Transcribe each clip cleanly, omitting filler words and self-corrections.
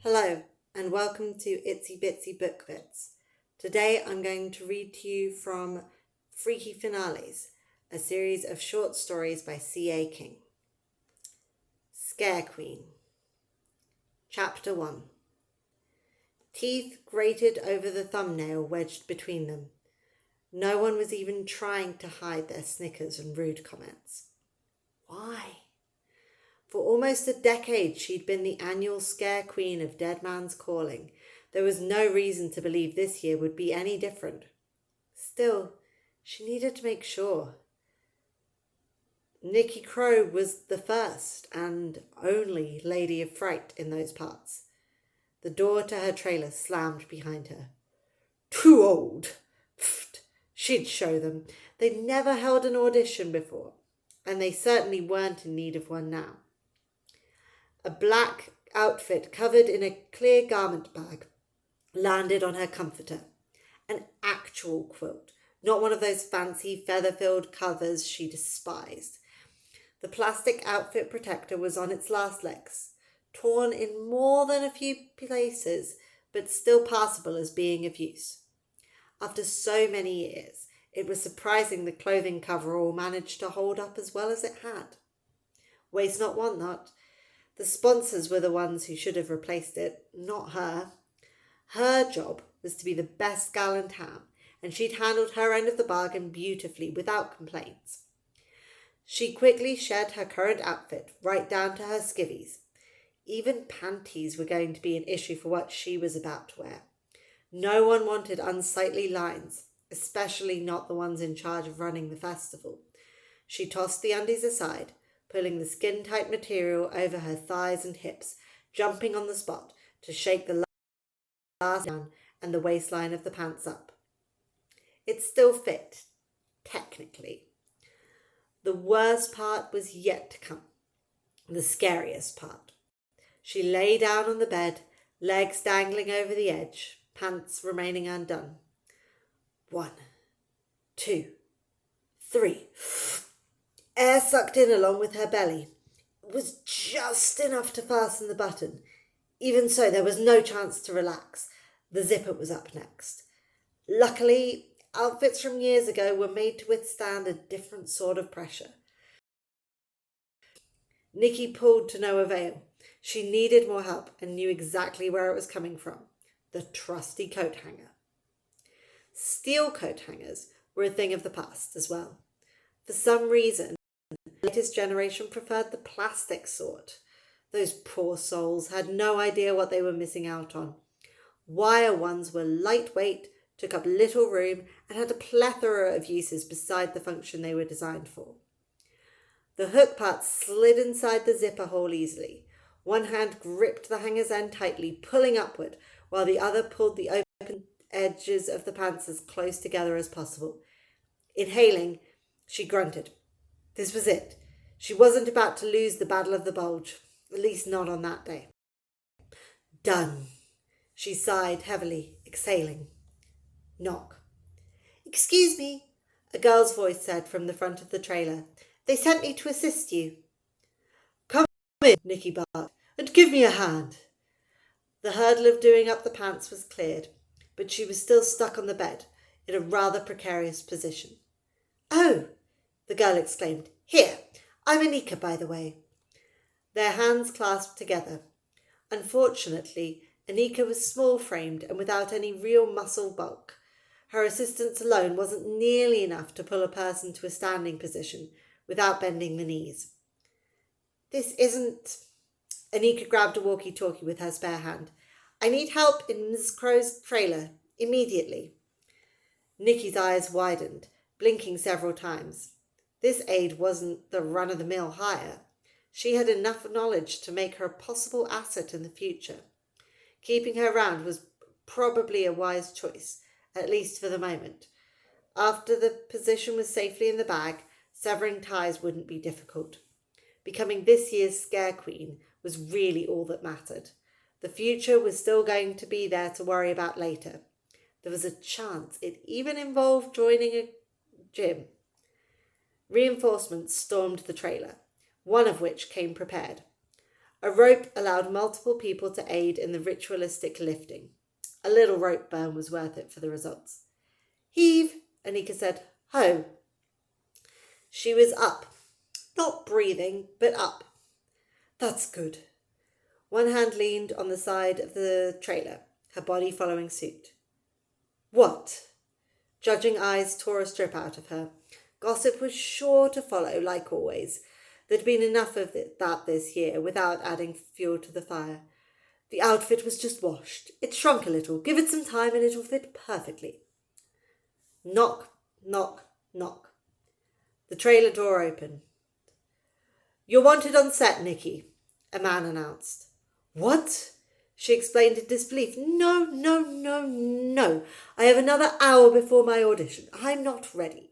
Hello, and welcome to Itsy Bitsy Book Bits. Today I'm going to read to you from Freaky Finales, a series of short stories by C.A. King. Scare Queen. Chapter 1. Teeth grated over the thumbnail wedged between them. No one was even trying to hide their snickers and rude comments. Why? For almost a decade, she'd been the annual scare queen of Dead Man's Calling. There was no reason to believe this year would be any different. Still, she needed to make sure. Nicky Crow was the first and only Lady of Fright in those parts. The door to her trailer slammed behind her. Too old. Pfft, she'd show them. They'd never held an audition before, and they certainly weren't in need of one now. A black outfit covered in a clear garment bag landed on her comforter. An actual quilt, not one of those fancy feather-filled covers she despised. The plastic outfit protector was on its last legs, torn in more than a few places, but still passable as being of use. After so many years, it was surprising the clothing coverall managed to hold up as well as it had. Waste not, want not. The sponsors were the ones who should have replaced it, not her. Her job was to be the best gal in town, and she'd handled her end of the bargain beautifully, without complaints. She quickly shed her current outfit, right down to her skivvies. Even panties were going to be an issue for what she was about to wear. No one wanted unsightly lines, especially not the ones in charge of running the festival. She tossed the undies aside, pulling the skin-tight material over her thighs and hips, jumping on the spot to shake the last down and the waistline of the pants up. It still fit, technically. The worst part was yet to come, the scariest part. She lay down on the bed, legs dangling over the edge, pants remaining undone. 1, 2, 3... Air sucked in along with her belly. It was just enough to fasten the button. Even so, there was no chance to relax. The zipper was up next. Luckily, outfits from years ago were made to withstand a different sort of pressure. Nicky pulled to no avail. She needed more help and knew exactly where it was coming from. The trusty coat hanger. Steel coat hangers were a thing of the past as well. For some reason, the latest generation preferred the plastic sort. Those poor souls had no idea what they were missing out on. Wire ones were lightweight, took up little room, and had a plethora of uses beside the function they were designed for. The hook part slid inside the zipper hole easily. One hand gripped the hanger's end tightly, pulling upward, while the other pulled the open edges of the pants as close together as possible. Inhaling, she grunted. This was it. She wasn't about to lose the Battle of the Bulge, at least not on that day. Done. She sighed heavily, exhaling. Knock. Excuse me, a girl's voice said from the front of the trailer. They sent me to assist you. Come in, Nicky barked, and give me a hand. The hurdle of doing up the pants was cleared, but she was still stuck on the bed, in a rather precarious position. Oh, the girl exclaimed. Here, I'm Anika, by the way. Their hands clasped together. Unfortunately, Anika was small-framed and without any real muscle bulk. Her assistance alone wasn't nearly enough to pull a person to a standing position without bending the knees. This isn't... Anika grabbed a walkie-talkie with her spare hand. I need help in Mrs. Crow's trailer, immediately. Nicky's eyes widened, blinking several times. This aide wasn't the run-of-the-mill hire. She had enough knowledge to make her a possible asset in the future. Keeping her around was probably a wise choice, at least for the moment. After the position was safely in the bag, severing ties wouldn't be difficult. Becoming this year's scare queen was really all that mattered. The future was still going to be there to worry about later. There was a chance it even involved joining a gym. Reinforcements stormed the trailer, one of which came prepared. A rope allowed multiple people to aid in the ritualistic lifting. A little rope burn was worth it for the results. Heave, Anika said. Ho. She was up. Not breathing, but up. That's good. One hand leaned on the side of the trailer, her body following suit. What? Judging eyes tore a strip out of her. Gossip was sure to follow, like always. There'd been enough of that this year, without adding fuel to the fire. The outfit was just washed. It shrunk a little. Give it some time and it'll fit perfectly. Knock, knock, knock. The trailer door opened. You're wanted on set, Nikki, a man announced. What? She explained in disbelief. No. I have another hour before my audition. I'm not ready.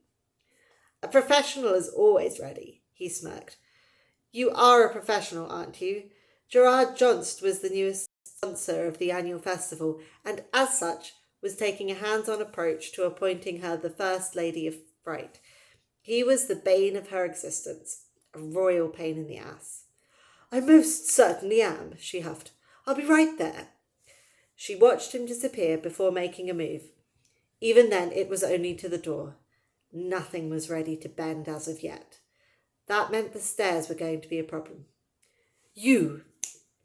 A professional is always ready, he smirked. You are a professional, aren't you? Gerard Johnst was the newest sponsor of the annual festival, and as such was taking a hands-on approach to appointing her the First Lady of Fright. He was the bane of her existence, a royal pain in the ass. I most certainly am, she huffed. I'll be right there. She watched him disappear before making a move. Even then, it was only to the door. Nothing was ready to bend as of yet. That meant the stairs were going to be a problem. You!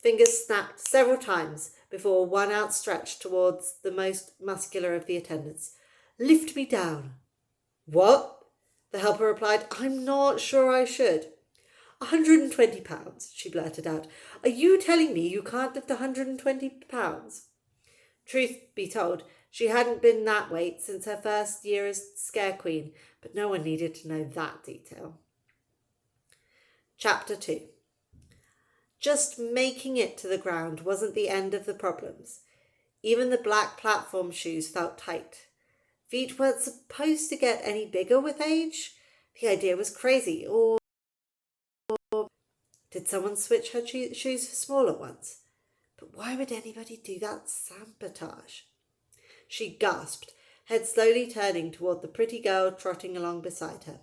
Fingers snapped several times before one outstretched towards the most muscular of the attendants. Lift me down. What? The helper replied. I'm not sure I should. 120 pounds, she blurted out. Are you telling me you can't lift 120 pounds? Truth be told, she hadn't been that weight since her first year as Scare Queen, but no one needed to know that detail. Chapter 2. Just making it to the ground wasn't the end of the problems. Even the black platform shoes felt tight. Feet weren't supposed to get any bigger with age. The idea was crazy. Or did someone switch her shoes for smaller ones? But why would anybody do that sabotage? She gasped, head slowly turning toward the pretty girl trotting along beside her.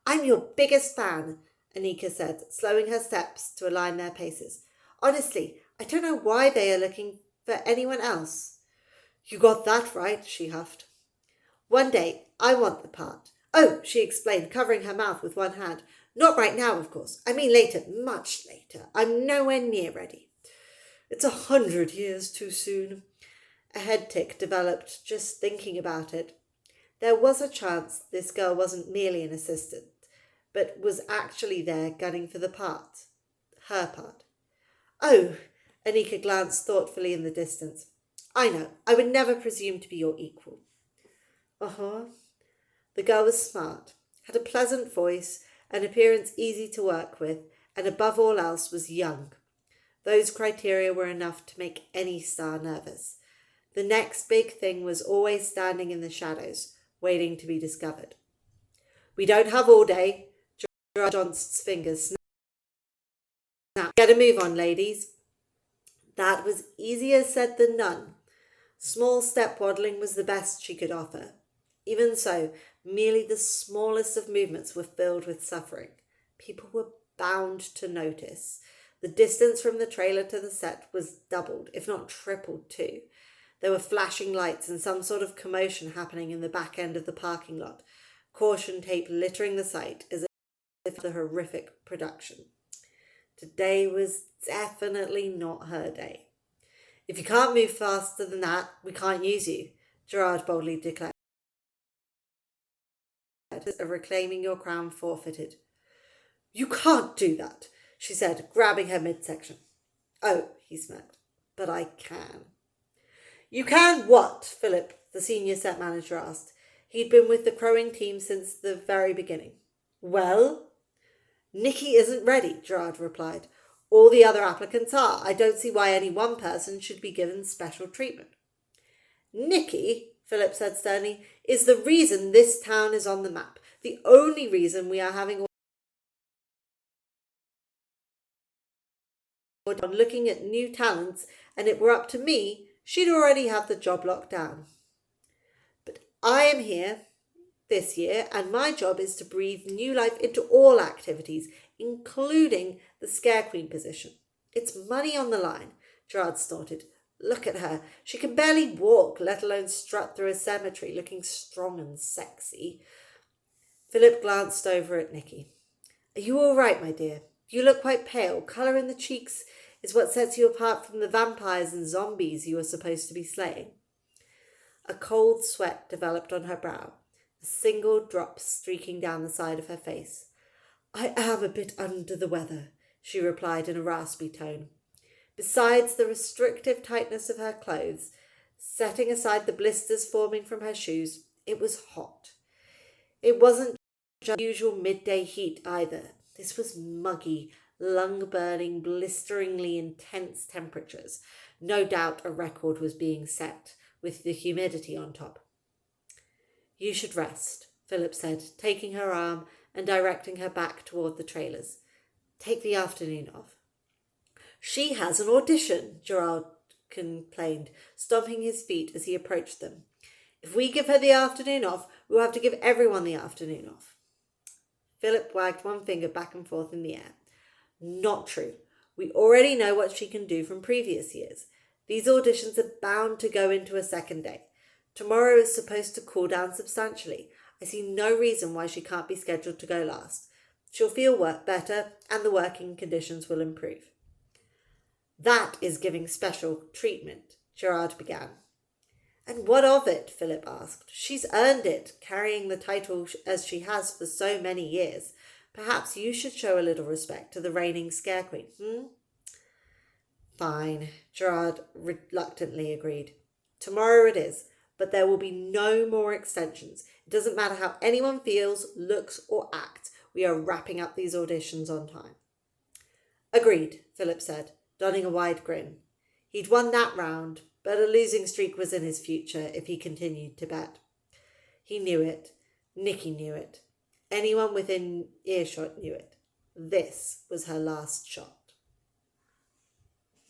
I'm your biggest fan, Anika said, slowing her steps to align their paces. Honestly, I don't know why they are looking for anyone else. You got that right, she huffed. One day, I want the part. Oh, she explained, covering her mouth with one hand. Not right now, of course. I mean later, much later. I'm nowhere near ready. It's 100 years too soon. A head tick developed just thinking about it. There was a chance this girl wasn't merely an assistant, but was actually there gunning for the part. Her part. Oh, Anika glanced thoughtfully in the distance. I know, I would never presume to be your equal. Uh-huh. The girl was smart, had a pleasant voice, an appearance easy to work with, and above all else was young. Those criteria were enough to make any star nervous. The next big thing was always standing in the shadows, waiting to be discovered. We don't have all day. Gerard Johnst's fingers snapped. Get a move on, ladies. That was easier said than done. Small step waddling was the best she could offer. Even so, merely the smallest of movements were filled with suffering. People were bound to notice. The distance from the trailer to the set was doubled, if not tripled too. There were flashing lights and some sort of commotion happening in the back end of the parking lot, caution tape littering the site as if a horrific production. Today was definitely not her day. If you can't move faster than that, we can't use you, Gerard boldly declared. Reclaiming your crown forfeited. You can't do that, she said, grabbing her midsection. Oh, he smirked, but I can. You can what? Philip, the senior set manager, asked. He'd been with the crowing team since the very beginning. Well? Nikki isn't ready, Gerard replied. All the other applicants are. I don't see why any one person should be given special treatment. Nikki, Philip said sternly, is the reason this town is on the map. The only reason we are having on looking at new talents, and it were up to me, she'd already have the job locked down. But I am here this year, and my job is to breathe new life into all activities, including the Scare Queen position. It's money on the line, Gerard snorted. Look at her. She can barely walk, let alone strut through a cemetery looking strong and sexy. Philip glanced over at Nicky. Are you all right, my dear? You look quite pale. Colour in the cheeks is what sets you apart from the vampires and zombies you are supposed to be slaying. A cold sweat developed on her brow, a single drop streaking down the side of her face. I am a bit under the weather, she replied in a raspy tone. Besides the restrictive tightness of her clothes, setting aside the blisters forming from her shoes, it was hot. It wasn't just usual midday heat either. This was muggy, lung-burning, blisteringly intense temperatures. No doubt a record was being set, with the humidity on top. You should rest, Philip said, taking her arm and directing her back toward the trailers. Take the afternoon off. She has an audition, Gerard complained, stomping his feet as he approached them. If we give her the afternoon off, we'll have to give everyone the afternoon off. Philip wagged one finger back and forth in the air. Not true. We already know what she can do from previous years. These auditions are bound to go into a second day. Tomorrow is supposed to cool down substantially. I see no reason why she can't be scheduled to go last. She'll feel better and the working conditions will improve. That is giving special treatment, Gerard began. And what of it? Philip asked. She's earned it, carrying the title as she has for so many years. Perhaps you should show a little respect to the reigning Scare Queen, Fine, Gerard reluctantly agreed. Tomorrow it is, but there will be no more extensions. It doesn't matter how anyone feels, looks, or acts. We are wrapping up these auditions on time. Agreed, Philip said, donning a wide grin. He'd won that round, but a losing streak was in his future if he continued to bet. He knew it. Nicky knew it. Anyone within earshot knew it. This was her last shot.